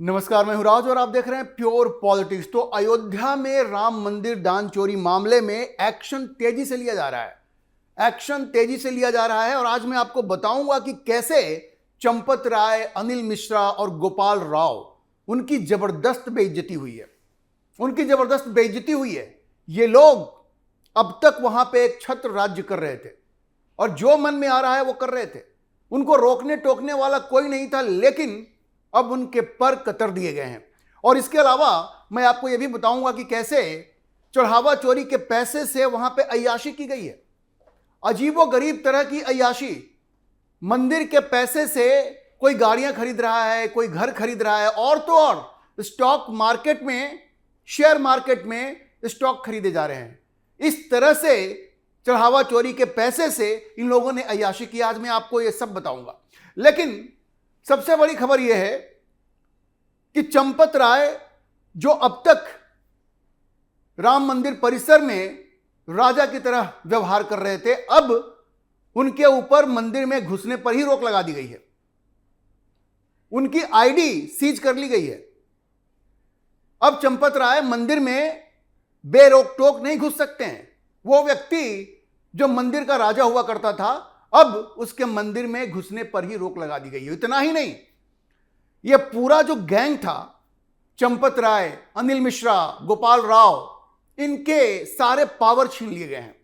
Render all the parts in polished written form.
नमस्कार, मैं हूं राज और आप देख रहे हैं प्योर पॉलिटिक्स। तो अयोध्या में राम मंदिर दान चोरी मामले में एक्शन तेजी से लिया जा रहा है। एक्शन तेजी से लिया जा रहा है और आज मैं आपको बताऊंगा कि कैसे चंपत राय, अनिल मिश्रा और गोपाल राव उनकी जबरदस्त बेइज्जती हुई है। उनकी जबरदस्त बेइज्जती हुई है। ये लोग अब तक वहां पे एक छत्र राज्य कर रहे थे और जो मन में आ रहा है वो कर रहे थे। उनको रोकने टोकने वाला कोई नहीं था, लेकिन अब उनके पर कतर दिए गए हैं। और इसके अलावा मैं आपको यह भी बताऊंगा कि कैसे चढ़ावा चोरी के पैसे से वहां पे अय्याशी की गई है। अजीबो गरीब तरह की अय्याशी। मंदिर के पैसे से कोई गाड़ियां खरीद रहा है, कोई घर खरीद रहा है, और तो और स्टॉक मार्केट में, शेयर मार्केट में स्टॉक खरीदे जा रहे हैं। इस तरह से चढ़ावा चोरी के पैसे से इन लोगों ने अय्याशी की। आज मैं आपको यह सब बताऊंगा, लेकिन सबसे बड़ी खबर यह है कि चंपत राय, जो अब तक राम मंदिर परिसर में राजा की तरह व्यवहार कर रहे थे, अब उनके ऊपर मंदिर में घुसने पर ही रोक लगा दी गई है। उनकी आईडी सीज कर ली गई है। अब चंपत राय मंदिर में बेरोक टोक नहीं घुस सकते हैं। वो व्यक्ति जो मंदिर का राजा हुआ करता था, अब उसके मंदिर में घुसने पर ही रोक लगा दी गई है। इतना ही नहीं, यह पूरा जो गैंग था, चंपत राय, अनिल मिश्रा, गोपाल राव, इनके सारे पावर छीन लिए गए हैं।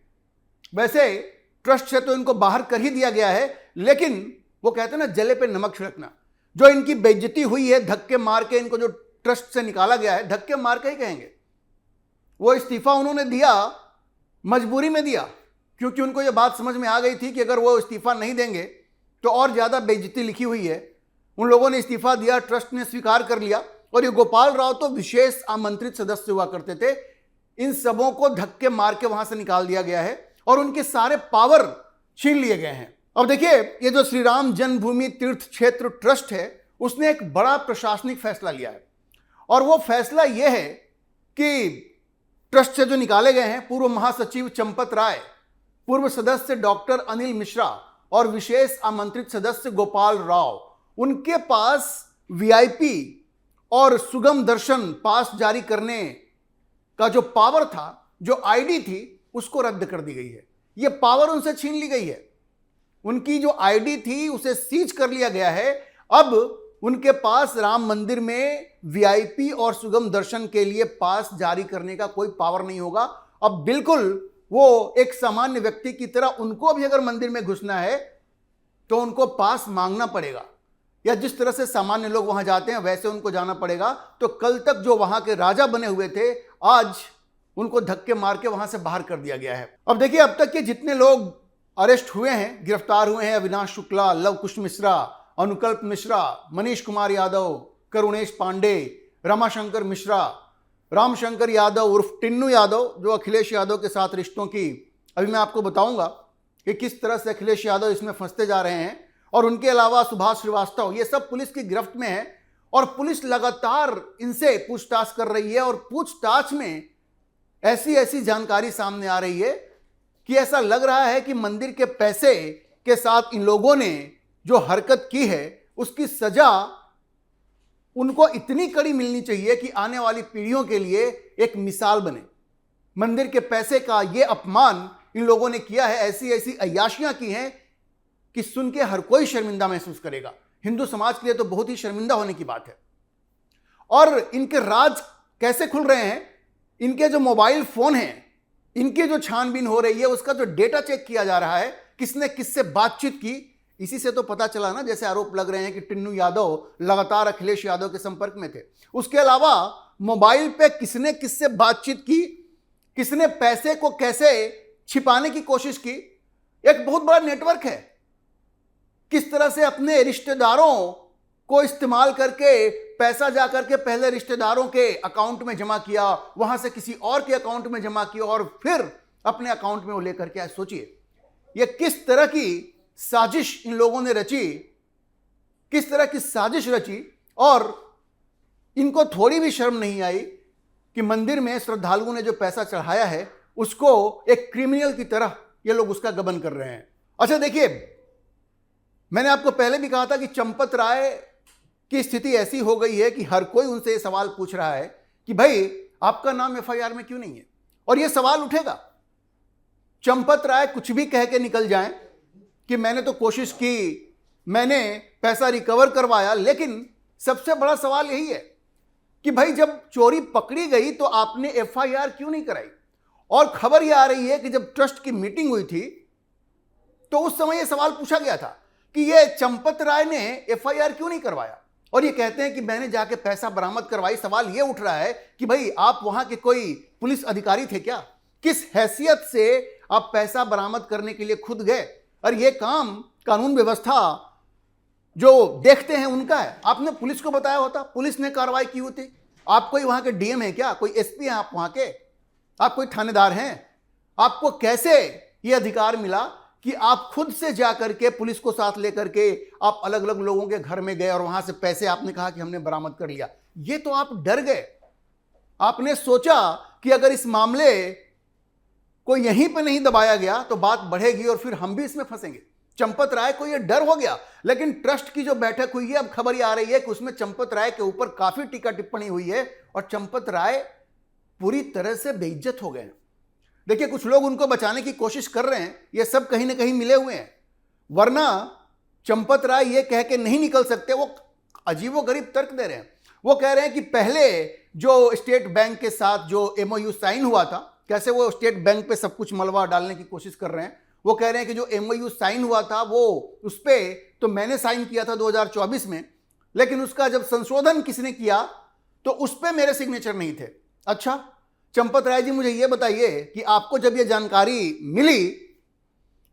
वैसे ट्रस्ट से तो इनको बाहर कर ही दिया गया है, लेकिन वो कहते हैं ना, जले पे नमक छिड़कना। जो इनकी बेइज्जती हुई है, धक्के मार के इनको जो ट्रस्ट से निकाला गया है, धक्के मार के ही कहेंगे। वो इस्तीफा उन्होंने दिया, मजबूरी में दिया, क्योंकि उनको ये बात समझ में आ गई थी कि अगर वो इस्तीफा नहीं देंगे तो और ज़्यादा बेइज्जती लिखी हुई है। उन लोगों ने इस्तीफा दिया, ट्रस्ट ने स्वीकार कर लिया। और ये गोपाल राव तो विशेष आमंत्रित सदस्य हुआ करते थे। इन सबों को धक्के मार के वहां से निकाल दिया गया है और उनके सारे पावर छीन लिए गए हैं। अब देखिए, ये जो श्री राम जन्मभूमि तीर्थ क्षेत्र ट्रस्ट है, उसने एक बड़ा प्रशासनिक फैसला लिया है। और वो फैसला यह है कि ट्रस्ट से जो निकाले गए हैं, पूर्व महासचिव चंपत राय, पूर्व सदस्य डॉक्टर अनिल मिश्रा और विशेष आमंत्रित सदस्य गोपाल राव, उनके पास वीआईपी और सुगम दर्शन पास जारी करने का जो पावर था, जो आईडी थी, उसको रद्द कर दी गई है। यह पावर उनसे छीन ली गई है। उनकी जो आईडी थी उसे सीज कर लिया गया है। अब उनके पास राम मंदिर में वीआईपी और सुगम दर्शन के लिए पास जारी करने का कोई पावर नहीं होगा। अब बिल्कुल वो एक सामान्य व्यक्ति की तरह, उनको भी अगर मंदिर में घुसना है तो उनको पास मांगना पड़ेगा, या जिस तरह से सामान्य लोग वहां जाते हैं वैसे उनको जाना पड़ेगा। तो कल तक जो वहां के राजा बने हुए थे, आज उनको धक्के मार के वहां से बाहर कर दिया गया है। अब देखिए, अब तक के जितने लोग अरेस्ट हुए हैं, गिरफ्तार हुए हैं, अविनाश शुक्ला, लव कुश मिश्रा, अनुकल्प मिश्रा, मनीष कुमार यादव, करुणेश पांडे, रमाशंकर मिश्रा, रामशंकर यादव उर्फ टिन्नू यादव, जो अखिलेश यादव के साथ रिश्तों की, अभी मैं आपको बताऊंगा कि किस तरह से अखिलेश यादव इसमें फंसते जा रहे हैं। और उनके अलावा सुभाष श्रीवास्तव, ये सब पुलिस की गिरफ्त में है और पुलिस लगातार इनसे पूछताछ कर रही है। और पूछताछ में ऐसी ऐसी जानकारी सामने आ रही है कि ऐसा लग रहा है कि मंदिर के पैसे के साथ इन लोगों ने जो हरकत की है, उसकी सजा उनको इतनी कड़ी मिलनी चाहिए कि आने वाली पीढ़ियों के लिए एक मिसाल बने। मंदिर के पैसे का ये अपमान इन लोगों ने किया है, ऐसी ऐसी अय्याशियां की हैं कि सुन के हर कोई शर्मिंदा महसूस करेगा। हिंदू समाज के लिए तो बहुत ही शर्मिंदा होने की बात है। और इनके राज कैसे खुल रहे हैं, इनके जो मोबाइल फोन हैं, इनकी जो छानबीन हो रही है, उसका जो डेटा चेक किया जा रहा है, किसने किससे बातचीत की, इसी से तो पता चला ना। जैसे आरोप लग रहे हैं कि टिन्नू यादव लगातार अखिलेश यादव के संपर्क में थे। उसके अलावा मोबाइल पे किसने किससे बातचीत की, किसने पैसे को कैसे छिपाने की कोशिश की, एक बहुत बड़ा नेटवर्क है। किस तरह से अपने रिश्तेदारों को इस्तेमाल करके पैसा जाकर के पहले रिश्तेदारों के अकाउंट में जमा किया, वहां से किसी और के अकाउंट में जमा किया और फिर अपने अकाउंट में वो लेकर के आए। सोचिए, यह किस तरह की साजिश इन लोगों ने रची, किस तरह की साजिश रची। और इनको थोड़ी भी शर्म नहीं आई कि मंदिर में श्रद्धालुओं ने जो पैसा चढ़ाया है, उसको एक क्रिमिनल की तरह ये लोग उसका गबन कर रहे हैं। अच्छा देखिए, मैंने आपको पहले भी कहा था कि चंपत राय कि स्थिति ऐसी हो गई है कि हर कोई उनसे सवाल पूछ रहा है कि भाई आपका नाम एफआईआर में क्यों नहीं है। और यह सवाल उठेगा, चंपत राय कुछ भी कह के निकल जाएं कि मैंने तो कोशिश की, मैंने पैसा रिकवर करवाया, लेकिन सबसे बड़ा सवाल यही है कि भाई जब चोरी पकड़ी गई तो आपने एफआईआर क्यों नहीं कराई। और खबर यह आ रही है कि जब ट्रस्ट की मीटिंग हुई थी तो उस समय यह सवाल पूछा गया था कि यह चंपत राय ने एफआईआर क्यों नहीं करवाया, और ये कहते हैं कि मैंने जाके पैसा बरामद करवाई। सवाल यह उठ रहा है कि भाई आप वहां के कोई पुलिस अधिकारी थे क्या? किस हैसियत से आप पैसा बरामद करने के लिए खुद गए? और यह काम कानून व्यवस्था जो देखते हैं उनका है। आपने पुलिस को बताया होता, पुलिस ने कार्रवाई की होती। आप कोई वहां के डीएम है क्या? कोई एसपी हैं आप वहां के? आप कोई थानेदार हैं? आपको कैसे यह अधिकार मिला कि आप खुद से जाकर के पुलिस को साथ लेकर के आप अलग अलग लोगों के घर में गए और वहां से पैसे आपने कहा कि हमने बरामद कर लिया? ये तो आप डर गए। आपने सोचा कि अगर इस मामले को यहीं पे नहीं दबाया गया तो बात बढ़ेगी और फिर हम भी इसमें फंसेंगे। चंपत राय को यह डर हो गया। लेकिन ट्रस्ट की जो बैठक हुई है, अब खबर यह आ रही है कि उसमें चंपत राय के ऊपर काफी टीका टिप्पणी हुई है और चंपत राय पूरी तरह से बेइज्जत हो गए हैं। देखिए, कुछ लोग उनको बचाने की कोशिश कर रहे हैं, ये सब कहीं ना कहीं मिले हुए हैं, वरना चंपत राय ये कह के नहीं निकल सकते। वो अजीबोगरीब तर्क दे रहे हैं। वो कह रहे हैं कि पहले जो स्टेट बैंक के साथ जो एमओयू साइन हुआ था, कैसे वो स्टेट बैंक पे सब कुछ मलबा डालने की कोशिश कर रहे हैं। वो कह रहे हैं कि जो एमओयू साइन हुआ था वो उस पर तो मैंने साइन किया था 2024 में, लेकिन उसका जब संशोधन किसने किया तो उस पर मेरे सिग्नेचर नहीं थे। अच्छा चंपत राय जी, मुझे यह बताइए कि आपको जब यह जानकारी मिली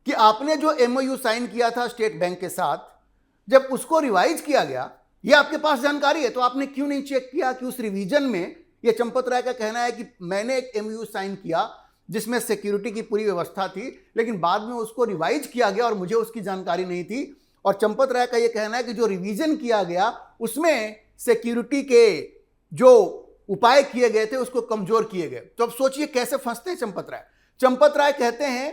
कि आपने जो एमओयू साइन किया था स्टेट बैंक के साथ, जब उसको रिवाइज किया गया, ये आपके पास जानकारी है, तो आपने क्यों नहीं चेक किया कि उस रिवीजन में, यह चंपत राय का कहना है कि मैंने एक एमओयू साइन किया जिसमें सिक्योरिटी की पूरी व्यवस्था थी, लेकिन बाद में उसको रिवाइज किया गया और मुझे उसकी जानकारी नहीं थी। और चंपत राय का यह कहना है कि जो रिवीजन किया गया उसमें सिक्योरिटी के जो उपाय किए गए थे उसको कमजोर किए गए। तो अब सोचिए कैसे फंसते हैं चंपत राय। चंपत राय कहते हैं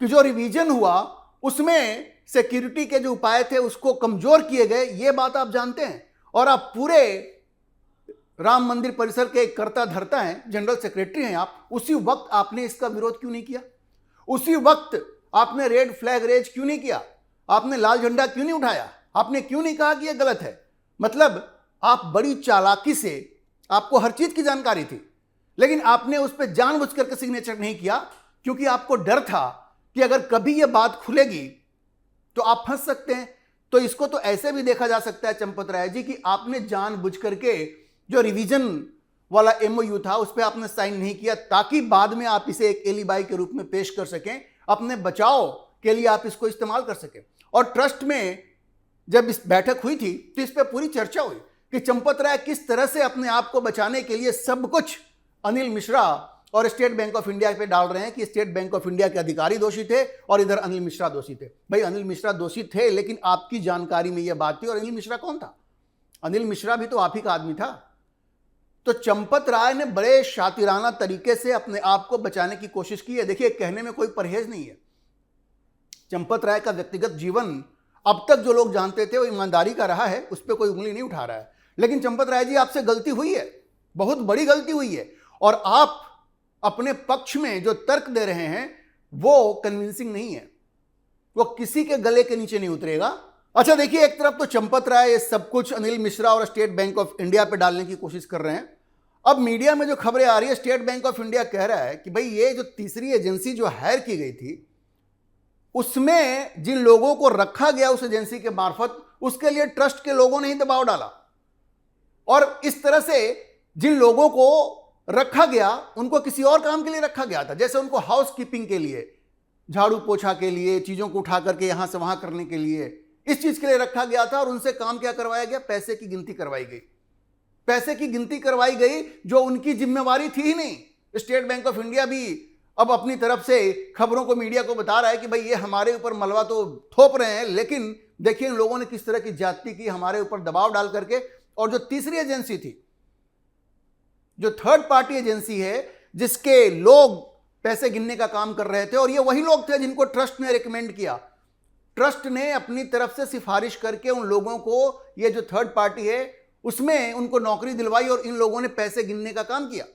कि जो रिवीजन हुआ उसमें सिक्योरिटी के जो उपाय थे उसको कमजोर किए गए। ये बात आप जानते हैं और आप पूरे राम मंदिर परिसर के एक कर्ता धर्ता हैं, जनरल सेक्रेटरी हैं आप। उसी वक्त आपने इसका विरोध क्यों नहीं किया? उसी वक्त आपने रेड फ्लैग रेज क्यों नहीं किया? आपने लाल झंडा क्यों नहीं उठाया? आपने क्यों नहीं कहा कि यह गलत है? मतलब आप बड़ी चालाकी से, आपको हर चीज की जानकारी थी, लेकिन आपने उस पर जानबूझ करके सिग्नेचर नहीं किया क्योंकि आपको डर था कि अगर कभी यह बात खुलेगी तो आप फंस सकते हैं। तो इसको तो ऐसे भी देखा जा सकता है चंपत राय जी कि आपने जानबूझ करके जो रिवीजन वाला एमओयू था उस पर आपने साइन नहीं किया ताकि बाद में आप इसे एक एलिबाई के रूप में पेश कर सकें, अपने बचाव के लिए आप इसको इस्तेमाल कर सकें। और ट्रस्ट में जब इस बैठक हुई थी तो इस पर पूरी चर्चा हुई कि चंपत राय किस तरह से अपने आप को बचाने के लिए सब कुछ अनिल मिश्रा और स्टेट बैंक ऑफ इंडिया पे डाल रहे हैं कि स्टेट बैंक ऑफ इंडिया के अधिकारी दोषी थे और इधर अनिल मिश्रा दोषी थे। भाई अनिल मिश्रा दोषी थे, लेकिन आपकी जानकारी में यह बात थी। और अनिल मिश्रा कौन था? अनिल मिश्रा भी तो आप ही का आदमी था। तो चंपत राय ने बड़े शातिराना तरीके से अपने आप को बचाने की कोशिश की है। देखिए, कहने में कोई परहेज नहीं है। चंपत राय का व्यक्तिगत जीवन अब तक जो लोग जानते थे वो ईमानदारी का रहा है, उस पर कोई उंगली नहीं उठा रहा है। लेकिन चंपत राय जी, आपसे गलती हुई है, बहुत बड़ी गलती हुई है, और आप अपने पक्ष में जो तर्क दे रहे हैं वो कन्विंसिंग नहीं है, वो किसी के गले के नीचे नहीं उतरेगा। अच्छा देखिए, एक तरफ तो चंपत राय सब कुछ अनिल मिश्रा और स्टेट बैंक ऑफ इंडिया पे डालने की कोशिश कर रहे हैं। अब मीडिया में जो खबरें आ रही है, स्टेट बैंक ऑफ इंडिया कह रहा है कि भाई ये जो तीसरी एजेंसी जो हायर की गई थी उसमें जिन लोगों को रखा गया उस एजेंसी के मार्फत, उसके लिए ट्रस्ट के लोगों ने ही दबाव डाला। और इस तरह से जिन लोगों को रखा गया उनको किसी और काम के लिए रखा गया था, जैसे उनको हाउस कीपिंग के लिए, झाड़ू पोछा के लिए, चीजों को उठा करके यहां से वहां करने के लिए, इस चीज के लिए रखा गया था। और उनसे काम क्या करवाया गया? पैसे की गिनती करवाई गई। पैसे की गिनती करवाई गई जो उनकी जिम्मेवारी थी ही नहीं। स्टेट बैंक ऑफ इंडिया भी अब अपनी तरफ से खबरों को, मीडिया को बता रहा है कि भाई ये हमारे ऊपर मलबा तो थोप रहे हैं, लेकिन देखिए इन लोगों ने किस तरह की जाति की हमारे ऊपर दबाव डाल करके। और जो तीसरी एजेंसी थी, जो थर्ड पार्टी एजेंसी है, जिसके लोग पैसे गिनने का काम कर रहे थे, और ये वही लोग थे जिनको ट्रस्ट ने रिकमेंड किया। ट्रस्ट ने अपनी तरफ से सिफारिश करके उन लोगों को, ये जो थर्ड पार्टी है उसमें उनको नौकरी दिलवाई और इन लोगों ने पैसे गिनने का काम किया।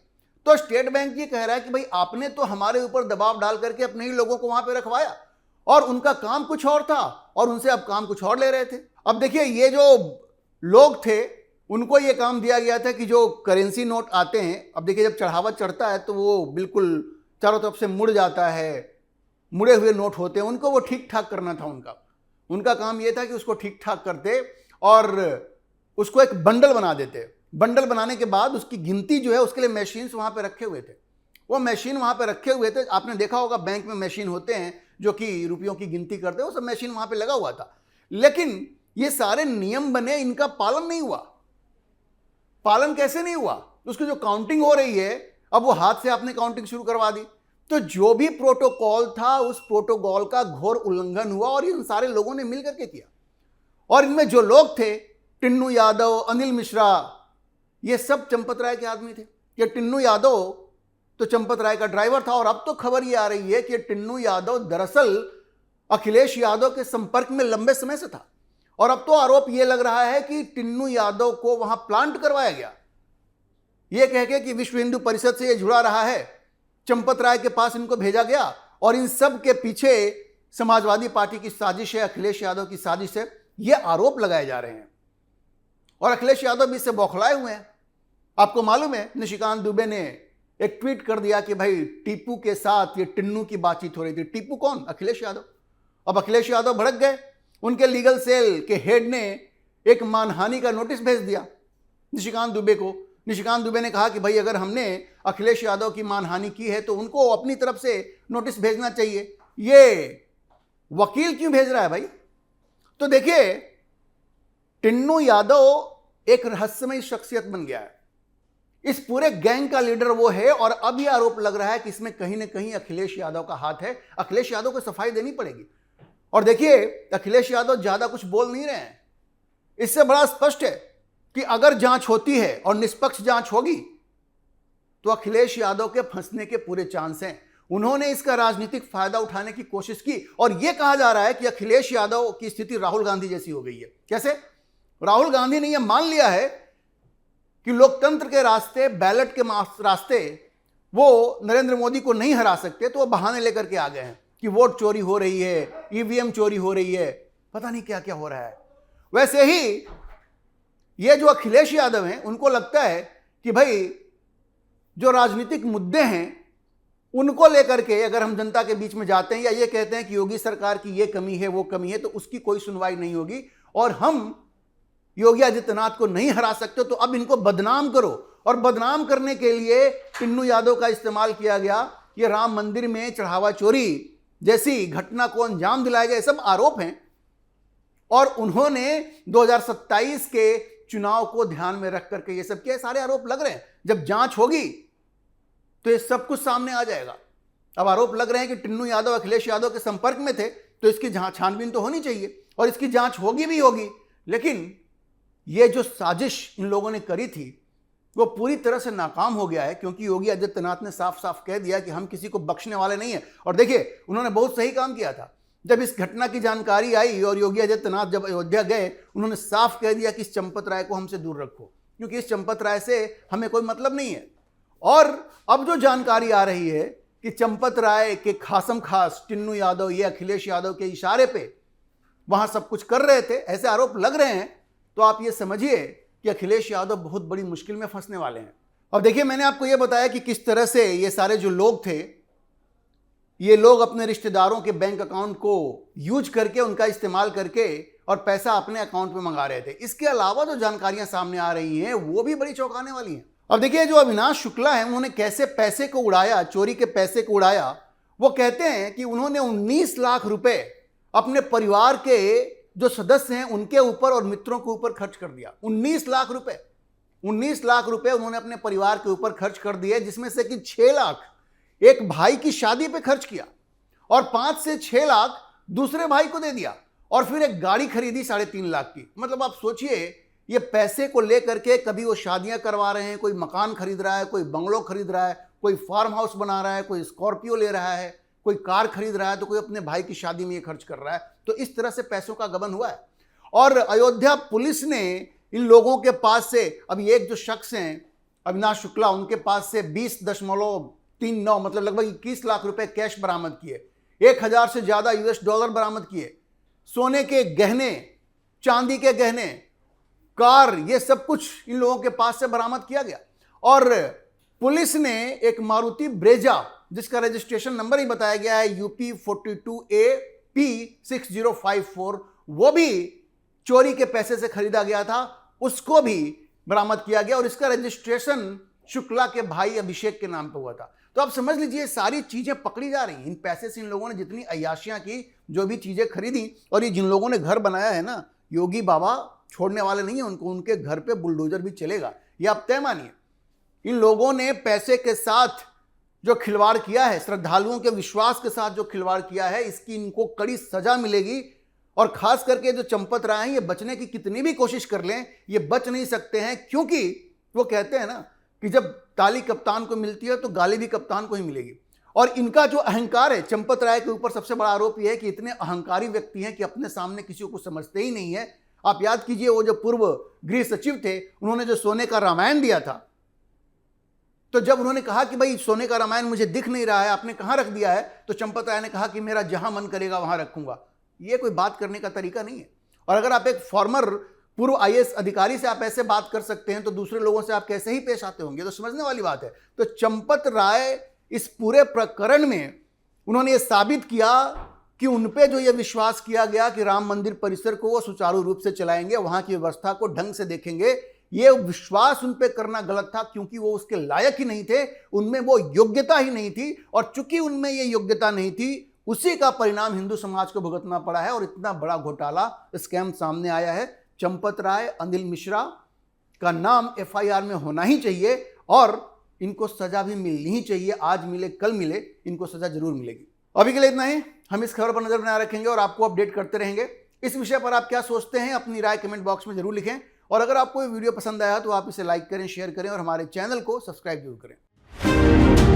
तो स्टेट बैंक ये कह रहा है कि भाई आपने तो हमारे ऊपर दबाव डाल करके अपने ही लोगों को वहां पे रखवाया और उनका काम कुछ और था और उनसे अब काम कुछ और ले रहे थे। अब देखिए, ये जो लोग थे उनको ये काम दिया गया था कि जो करेंसी नोट आते हैं, अब देखिए जब चढ़ावा चढ़ता है तो वो बिल्कुल चारों तरफ से मुड़ जाता है, मुड़े हुए नोट होते हैं, उनको वो ठीक ठाक करना था। उनका काम ये था कि उसको ठीक ठाक करते और उसको एक बंडल बना देते। बंडल बनाने के बाद उसकी गिनती जो है उसके लिए मशीन्स वहां पे रखे हुए थे। वो मशीन वहां पे रखे हुए थे, आपने देखा होगा बैंक में मशीन होते हैं जो कि रुपयों की गिनती करते हैं, वो सब मशीन वहां पे लगा हुआ था। लेकिन ये सारे नियम बने, इनका पालन नहीं हुआ। पालन कैसे नहीं हुआ? उसकी जो काउंटिंग हो रही है, अब वो हाथ से आपने काउंटिंग शुरू करवा दी। तो जो भी प्रोटोकॉल था उस प्रोटोकॉल का घोर उल्लंघन हुआ और इन सारे लोगों ने मिलकर के किया। और इनमें जो लोग थे, टिन्नू यादव, अनिल मिश्रा, ये सब चंपत राय के आदमी थे। ये टिन्नू यादव तो चंपत राय का ड्राइवर था और अब तो खबर ये आ रही है कि टिन्नू यादव दरअसल अखिलेश यादव के संपर्क में लंबे समय से था। और अब तो आरोप ये लग रहा है कि टिन्नू यादव को वहां प्लांट करवाया गया, ये कह के कि विश्व हिंदू परिषद से ये जुड़ा रहा है, चंपत राय के पास इनको भेजा गया और इन सब के पीछे समाजवादी पार्टी की साजिश है, अखिलेश यादव की साजिश है, ये आरोप लगाए जा रहे हैं। और अखिलेश यादव भी इससे बौखलाए हुए हैं। आपको मालूम है, निशिकांत दुबे ने एक ट्वीट कर दिया कि भाई टीपू के साथ ये टिन्नू की बातचीत हो रही थी। टीपू कौन? अखिलेश यादव। अब अखिलेश यादव भड़क गए, उनके लीगल सेल के हेड ने एक मानहानि का नोटिस भेज दिया निशिकांत दुबे को। निशिकांत दुबे ने कहा कि भाई अगर हमने अखिलेश यादव की मानहानि की है तो उनको अपनी तरफ से नोटिस भेजना चाहिए, ये वकील क्यों भेज रहा है भाई? तो देखिए, टिन्नू यादव एक रहस्यमय शख्सियत बन गया है। इस पूरे गैंग का लीडर वो है और अब यह आरोप लग रहा है कि इसमें कहीं ना कहीं अखिलेश यादव का हाथ है। अखिलेश यादव को सफाई देनी पड़ेगी। और देखिए, अखिलेश यादव ज्यादा कुछ बोल नहीं रहे हैं। इससे बड़ा स्पष्ट है कि अगर जांच होती है और निष्पक्ष जांच होगी तो अखिलेश यादव के फंसने के पूरे चांस हैं। उन्होंने इसका राजनीतिक फायदा उठाने की कोशिश की और यह कहा जा रहा है कि अखिलेश यादव की स्थिति राहुल गांधी जैसी हो गई है। कैसे? राहुल गांधी ने यह मान लिया है कि लोकतंत्र के रास्ते, बैलेट के रास्ते वो नरेंद्र मोदी को नहीं हरा सकते, तो वो बहाने लेकर के आ गए हैं कि वोट चोरी हो रही है, ईवीएम चोरी हो रही है, पता नहीं क्या क्या हो रहा है। वैसे ही ये जो अखिलेश यादव हैं, उनको लगता है कि भाई जो राजनीतिक मुद्दे हैं उनको लेकर के अगर हम जनता के बीच में जाते हैं या ये कहते हैं कि योगी सरकार की ये कमी है वो कमी है, तो उसकी कोई सुनवाई नहीं होगी और हम योगी आदित्यनाथ को नहीं हरा सकते, तो अब इनको बदनाम करो। और बदनाम करने के लिए टिन्नू यादव का इस्तेमाल किया गया। ये राम मंदिर में चढ़ावा चोरी जैसी घटना को अंजाम दिलाया गया, सब आरोप हैं। और उन्होंने 2027 के चुनाव को ध्यान में रख करके ये सब किया। सारे आरोप लग रहे हैं। जब जांच होगी तो ये सब कुछ सामने आ जाएगा। अब आरोप लग रहे हैं कि टिन्नू यादव अखिलेश यादव के संपर्क में थे, तो इसकी छानबीन तो होनी चाहिए और इसकी जांच होगी भी होगी। लेकिन ये जो साजिश इन लोगों ने करी थी वो पूरी तरह से नाकाम हो गया है, क्योंकि योगी आदित्यनाथ ने साफ साफ कह दिया कि हम किसी को बख्शने वाले नहीं हैं। और देखिए, उन्होंने बहुत सही काम किया था। जब इस घटना की जानकारी आई और योगी आदित्यनाथ जब अयोध्या गए, उन्होंने साफ कह दिया कि इस चंपत राय को हमसे दूर रखो, क्योंकि इस चंपत राय से हमें कोई मतलब नहीं है। और अब जो जानकारी आ रही है कि चंपत राय के खासम खास टिन्नू यादव ये अखिलेश यादव के इशारे पे वहां सब कुछ कर रहे थे, ऐसे आरोप लग रहे हैं, तो आप ये समझिए कि अखिलेश यादव बहुत बड़ी मुश्किल में फंसने वाले हैं। अब देखिए, मैंने आपको ये बताया कि किस तरह से ये सारे जो लोग थे, ये लोग अपने रिश्तेदारों के बैंक अकाउंट को यूज करके, उनका इस्तेमाल करके और पैसा अपने अकाउंट में मंगा रहे थे। इसके अलावा जो जानकारियां सामने आ रही हैं वो भी बड़ी चौंकाने वाली हैं। अब देखिए, जो अविनाश शुक्ला है उन्होंने कैसे पैसे को उड़ाया, चोरी के पैसे को उड़ाया। वो कहते हैं कि उन्होंने 19 लाख रुपए अपने परिवार के जो सदस्य हैं उनके ऊपर और मित्रों के ऊपर खर्च कर दिया। 19 लाख रुपए, 19 लाख रुपए उन्होंने अपने परिवार के ऊपर खर्च कर दिए, जिसमें से कि 6 लाख एक भाई की शादी पे खर्च किया और 5 से 6 लाख दूसरे भाई को दे दिया और फिर एक गाड़ी खरीदी 3.5 लाख की। मतलब आप सोचिए, ये पैसे को लेकर के कभी वो शादियां करवा रहे हैं, कोई मकान खरीद रहा है, कोई बंगलो खरीद रहा है, कोई फार्म हाउस बना रहा है, कोई स्कॉर्पियो ले रहा है, कोई कार खरीद रहा है तो कोई अपने भाई की शादी में ये खर्च कर रहा है। तो इस तरह से पैसों का गबन हुआ है। और अयोध्या पुलिस ने इन लोगों के पास से, अभी एक जो शख्स हैं अविनाश शुक्ला, उनके पास से 20.39 मतलब लगभग 21 लाख रुपए कैश बरामद किए, 1000 से ज्यादा US डॉलर बरामद किए, सोने के गहने, चांदी के गहने, कार, ये सब कुछ इन लोगों के पास से बरामद किया गया। और पुलिस ने एक मारुति ब्रेजा, जिसका रजिस्ट्रेशन नंबर ही बताया गया है UP 42AP6054, वो भी चोरी के पैसे से खरीदा गया था, उसको भी बरामद किया गया और इसका रजिस्ट्रेशन शुक्ला के भाई अभिषेक के नाम पे हुआ था। तो आप समझ लीजिए सारी चीजें पकड़ी जा रही हैं। इन पैसे से इन लोगों ने जितनी अय्याशियां की, जो भी चीजें खरीदी, और ये जिन लोगों ने घर बनाया है ना, योगी बाबा छोड़ने वाले नहीं है उनको, उनके घर पे बुलडोजर भी चलेगा, ये आप तय मानिए। इन लोगों ने पैसे के साथ जो खिलवाड़ किया है, श्रद्धालुओं के विश्वास के साथ जो खिलवाड़ किया है, इसकी इनको कड़ी सजा मिलेगी। और खास करके जो चंपत राय हैं, ये बचने की कितनी भी कोशिश कर लें, ये बच नहीं सकते हैं, क्योंकि वो कहते हैं ना कि जब ताली कप्तान को मिलती है तो गाली भी कप्तान को ही मिलेगी। और इनका जो अहंकार है, चंपत राय के ऊपर सबसे बड़ा आरोप यह है कि इतने अहंकारी व्यक्ति हैं कि अपने सामने किसी को समझते ही नहीं है। आप याद कीजिए, वो जो पूर्व गृह सचिव थे, उन्होंने जो सोने का रामायण दिया था, तो जब उन्होंने कहा कि भाई सोने का रामायण मुझे दिख नहीं रहा है, आपने कहां रख दिया है, तो चंपत राय ने कहा कि मेरा जहां मन करेगा वहां रखूंगा। ये कोई बात करने का तरीका नहीं है। और अगर आप एक फॉर्मर पूर्व IAS अधिकारी से आप ऐसे बात कर सकते हैं, तो दूसरे लोगों से आप कैसे ही पेश आते होंगे, तो समझने वाली बात है। तो चंपत राय इस पूरे प्रकरण में उन्होंने ये साबित किया कि उनपे जो ये विश्वास किया गया कि राम मंदिर परिसर को वो सुचारू रूप से चलाएंगे, वहां की व्यवस्था को ढंग से देखेंगे, ये विश्वास उन पे करना गलत था, क्योंकि वो उसके लायक ही नहीं थे, उनमें वो योग्यता ही नहीं थी। और चूंकि उनमें ये योग्यता नहीं थी, उसी का परिणाम हिंदू समाज को भुगतना पड़ा है और इतना बड़ा घोटाला, स्कैम सामने आया है। चंपत राय, अनिल मिश्रा का नाम FIR में होना ही चाहिए और इनको सजा भी मिलनी ही चाहिए। आज मिले कल मिले, इनको सजा जरूर मिलेगी। अभी के लिए इतना ही। हम इस खबर पर नजर बनाए रखेंगे और आपको अपडेट करते रहेंगे। इस विषय पर आप क्या सोचते हैं, अपनी राय कमेंट बॉक्स में जरूर लिखें। और अगर आपको ये वीडियो पसंद आया तो आप इसे लाइक करें, शेयर करें और हमारे चैनल को सब्सक्राइब जरूर करें।